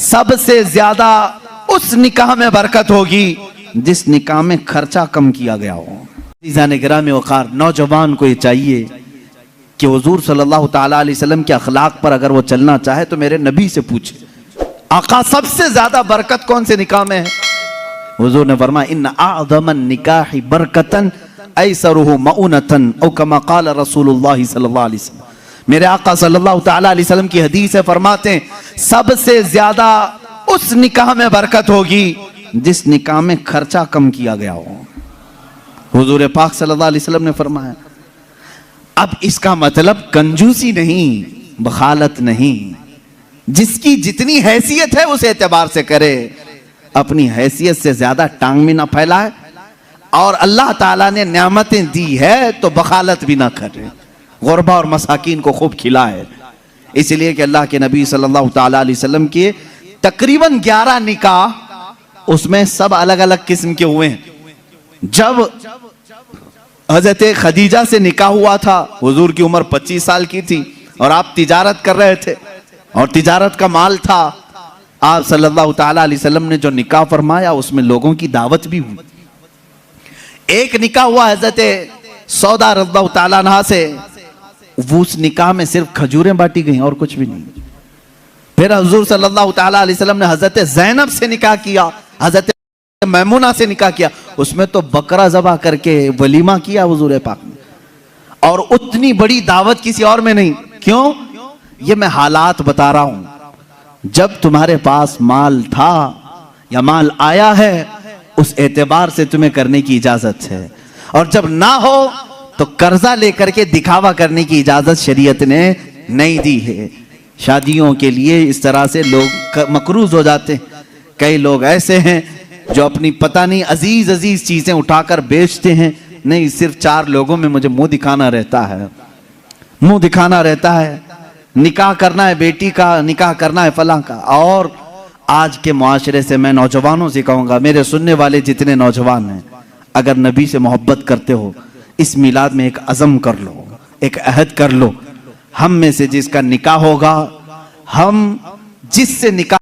सबसे ज्यादा उस निकाह में बरकत होगी जिस निकाह में खर्चा कम किया गया हो। गिरामी वक़ार, नौजवान को ये चाहिए कि हुजूर सल्लल्लाहु ताला अलैहि वसल्लम के अखलाक पर अगर वो चलना चाहे तो मेरे नबी से पूछे, आका सबसे ज्यादा बरकत कौन से निकाह में है? हुजूर ने फरमाया, इन्ना अअज़मन निकाहि बरकतन ऐसरुहु मऊनतन औ कमा क़ाल रसूलुल्लाह सल्लल्लाहु अलैहि वसल्लम। मेरे आका सल्लल्लाहु ताला अलैहि वसल्लम की हदीस है, फरमाते हैं सबसे ज्यादा उस निकाह में बरकत होगी जिस निकाह में खर्चा कम किया गया हो। हुजूर पाक सल्लल्लाहु अलैहि वसल्लम ने फरमाया। अब इसका मतलब कंजूसी नहीं, बखालत नहीं, जिसकी जितनी हैसियत है उस एतबार से करे, अपनी हैसियत से ज्यादा टांग भी ना फैलाए, और अल्लाह ताला ने नेमतें दी है तो बखालत भी ना करे, गुरबा और मसाकीन को खूब खिलाए। इसलिए कि अल्लाह के नबी सल्लल्लाहु ताला अलैहि वसल्लम के तकरीबन 11 निकाह, उसमें सब अलग अलग किस्म के हुए हैं। जब हजरत खदीजा से निकाह हुआ था, हुजूर की उम्र 25 साल की थी और आप तिजारत कर रहे थे और तिजारत का माल था। आप सल्लल्लाहु ताला अलैहि वसल्लम ने जो निकाह फरमाया उसमें लोगों की दावत भी हुई। एक निकाह हुआ हजरत सौदा रज़ियल्लाहु ताला अन्हा से, वो उस निकाह में सिर्फ खजूरें बांटी गई और कुछ भी नहीं। फिर हुजूर सल्लल्लाहु ताला अलैहि वसल्लम ने हजरत ज़ैनब से निकाह किया, हजरत मैमुना से निकाह किया, उसमें तो बकरा ज़बह करके वलीमा किया हुजूर पाक ने, और उतनी बड़ी दावत किसी और में नहीं। क्यों? ये मैं हालात बता रहा हूं। जब तुम्हारे पास माल था या माल आया है उस एतबार से तुम्हें करने की इजाजत है, और जब ना हो तो कर्जा लेकर के दिखावा करने की इजाजत शरीयत ने नहीं दी है। शादियों के लिए इस तरह से लोग मकरूज हो जाते हैं। कई लोग ऐसे हैं जो अपनी पता नहीं अजीज अजीज चीजें उठाकर बेचते हैं, नहीं सिर्फ 4 लोगों में मुझे मुंह दिखाना रहता है, मुंह दिखाना रहता है, निकाह करना है बेटी का, निकाह करना है फलां का। और आज के मुआशरे से मैं नौजवानों से कहूंगा, मेरे सुनने वाले जितने नौजवान हैं, अगर नबी से मोहब्बत करते हो इस मिलाद में एक अज़म कर लो, एक अहद कर लो, हम में से जिसका निकाह होगा, हम जिससे निकाह